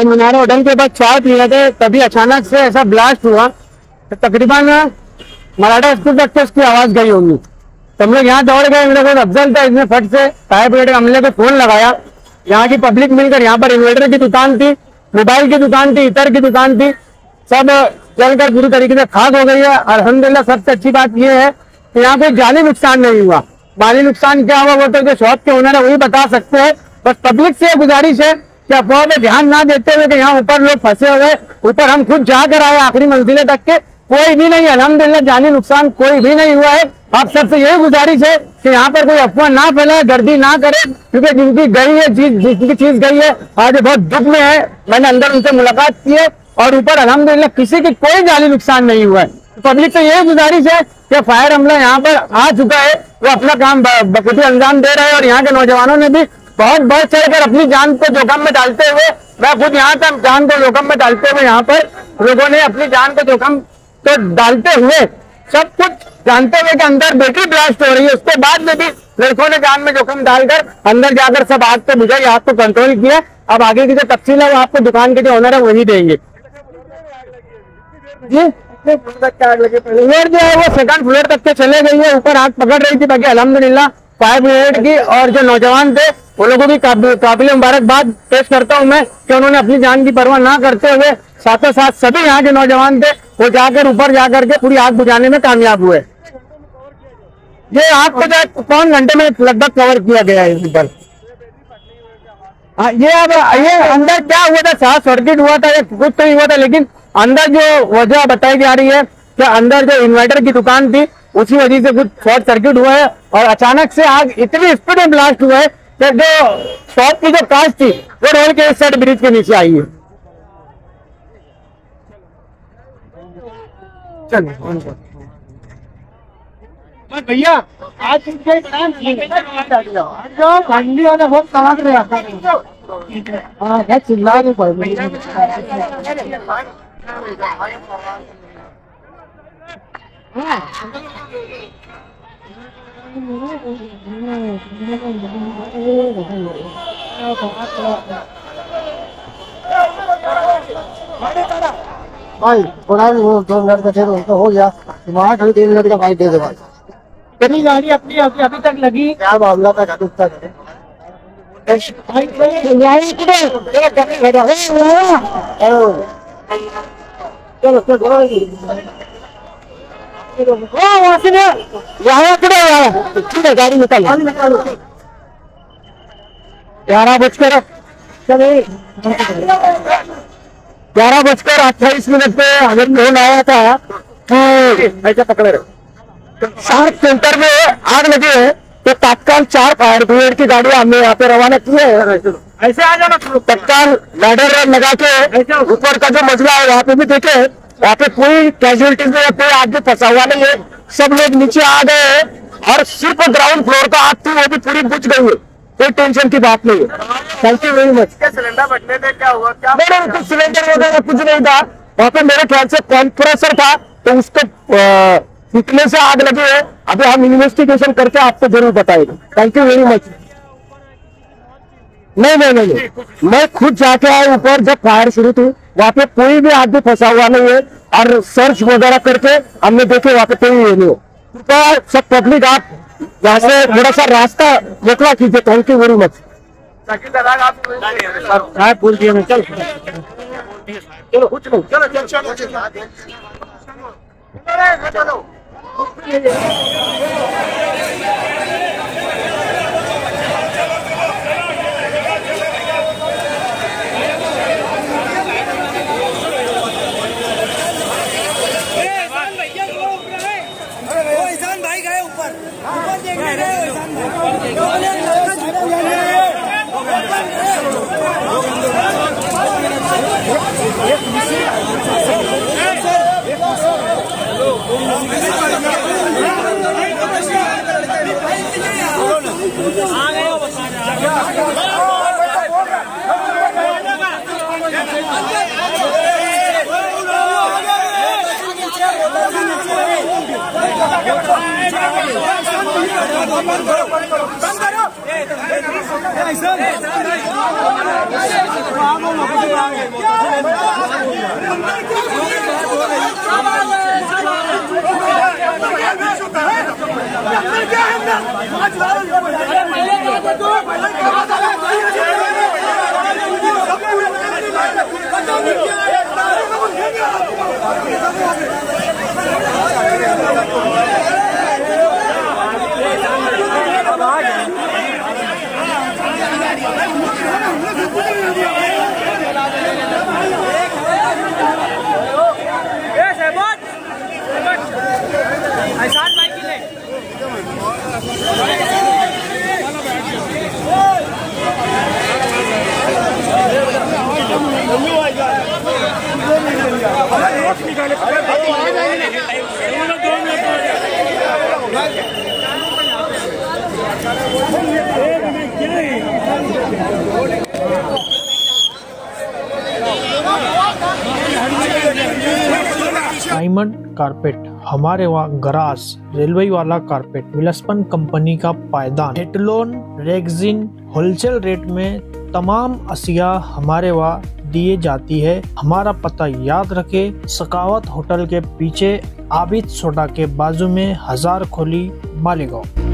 मीनार hotel के पास चाय P रहे थे, तभी अचानक से ऐसा ब्लास्ट हुआ तो तकरीबन मराठा स्कूल तक तो उसकी आवाज गई होगी। तो हम लोग यहाँ दौड़ गए, मेरे को अफजल था, इसने फट से फायर ब्रिगेड हमले को फोन लगाया। यहाँ की पब्लिक मिलकर, यहाँ पर इन्वर्टर की दुकान थी, मोबाइल की दुकान थी, इतर की दुकान थी, सब जलकर पूरी तरीके से खाक हो गई है। अल्हम्दुलिल्लाह सबसे अच्छी बात यह है कि यहाँ कोई जानी नुकसान नहीं हुआ। माली नुकसान क्या हुआ वो तो जो शॉप के ओनर है वही बता सकते हैं। बस पब्लिक से गुजारिश है कि अफवाह पे ध्यान ना देते हुए कि यहाँ ऊपर लोग फंसे हुए, ऊपर हम खुद जाकर आए आखिरी मंजिले तक के, कोई भी नहीं, अल्हम्दुलिल्लाह जानी नुकसान कोई भी नहीं हुआ है। आप सबसे यही गुजारिश है कि यहाँ पर कोई अफवाह ना फैलाए, गर्दी ना करे, क्योंकि जिनकी गई है जिनकी चीज गई है आज बहुत दुख में है। मैंने अंदर उनसे मुलाकात की है और ऊपर अल्हम्दुलिल्लाह किसी की कोई जानी नुकसान नहीं हुआ है। पब्लिक से यही गुजारिश है कि फायर हमला यहाँ पर आ चुका है, वो अपना काम बखूबी अंजाम दे रहे हैं और यहाँ के नौजवानों ने भी बहुत बढ़ चढ़कर अपनी जान को जोखिम में डालते हुए, मैं खुद यहाँ तक जान को जोखिम में डालते हुए यहाँ पर लोगों ने अपनी जान को जोखिम तो डालते हुए, सब कुछ जानते हुए कि अंदर बैटरी ब्लास्ट हो रही है, उसके बाद में भी लड़कों ने जान में जोखिम डालकर अंदर जाकर सब आग को बुझाई, आग को कंट्रोल किया। अब आगे की जो तफसील है वो आपको दुकान के जो ओनर है वही देंगे। जी फ्लोर जो है वो सेकंड फ्लोर तक के चले गई है, ऊपर आग पकड़ रही थी। बाकी अल्हम्दुलिल्लाह फायर ब्रिगेड की और जो नौजवान थे वो लोगों की काबिल मुबारकबाद पेश करता हूं मैं कि उन्होंने अपनी जान की परवाह ना करते हुए साथों साथ सभी यहाँ के नौजवान थे वो जाकर ऊपर जाकर के पूरी आग बुझाने में कामयाब हुए। ये आग को जो 5 घंटे में लगभग कवर किया गया है इस पर। ये अंदर क्या हुआ था, शॉर्ट सर्किट हुआ था या कुछ तो नहीं हुआ था, लेकिन अंदर जो वजह बताई जा रही है कि अंदर जो इन्वर्टर की दुकान थी उसी वजह से कुछ शॉर्ट सर्किट हुआ है और अचानक से आग इतनी स्पीड में ब्लास्ट हुआ है कि जो शॉप की जो कांच थी वो रोड के इस साइड ब्रिज के नीचे आई है। चलिए भैया आज ठंडी वाले बहुत तलाक रहे चिल्ला के पड़ भाई थोड़ा भी वो 2 मिनट का थे तो हो गया, वहाँ खड़ी 3 मिनट का भाई दे दे भाई। कितनी गाड़ी अपनी अभी तक लगी, क्या मामला था चलो गाड़ी निकल 11:28 पे हमें फोन आया था कि ऐसा पकड़े शार्क सेंटर में आग लगी है, तो तत्काल 4 फायर ब्रिगेड की गाड़ियां हमने यहाँ पे रवाना की है। ऐसे आ जाना तत्काल लैडर लगा के ऊपर का जो मंजिला है वहाँ पे भी देखे, वहाँ पे कोई कैजुअलिटीज में कोई आदमी फंसा हुआ नहीं है, सब लोग नीचे आ गए हैं और सिर्फ ग्राउंड फ्लोर का आग थी वो भी पूरी बुझ गई है, कोई टेंशन की बात नहीं है। Thank you very much. Cylinder बटने थे, क्या हुआ? क्या नहीं, कुछ सिलेंडर वगैरह कुछ नहीं था वहाँ पे, मेरे ख्याल से कंप्रेसर था तो उसको फूटने से आग लगी है। अभी हम इन्वेस्टिगेशन करके आपको जरूर बताएंगे। Thank you very much. नहीं, मैं खुद जाके आया ऊपर, जब फायर शुरू थी वहाँ पे कोई भी आदमी फंसा हुआ नहीं है और सर्च वगैरह करके हमने देखे वहाँ पे कोई नहीं हो। कृपया सब पब्लिक आप यहाँ से थोड़ा सा रास्ता मोकला कीजिए। Thank you very much. बोल दिया मैं, चलो कुछ नहीं, चलो भाई गए ऊपर देखने गए डायमंड कारपेट, हमारे वहाँ गराज, रेलवे वाला कारपेट, विलस्पन कंपनी का पायदान, हेटलोन रेगजिन होलसेल रेट में तमाम अशिया हमारे वहाँ दिए जाती है। हमारा पता याद रखे, सकावत होटल के पीछे, आबिद सोडा के बाजू में, हजार खोली, मालेगांव।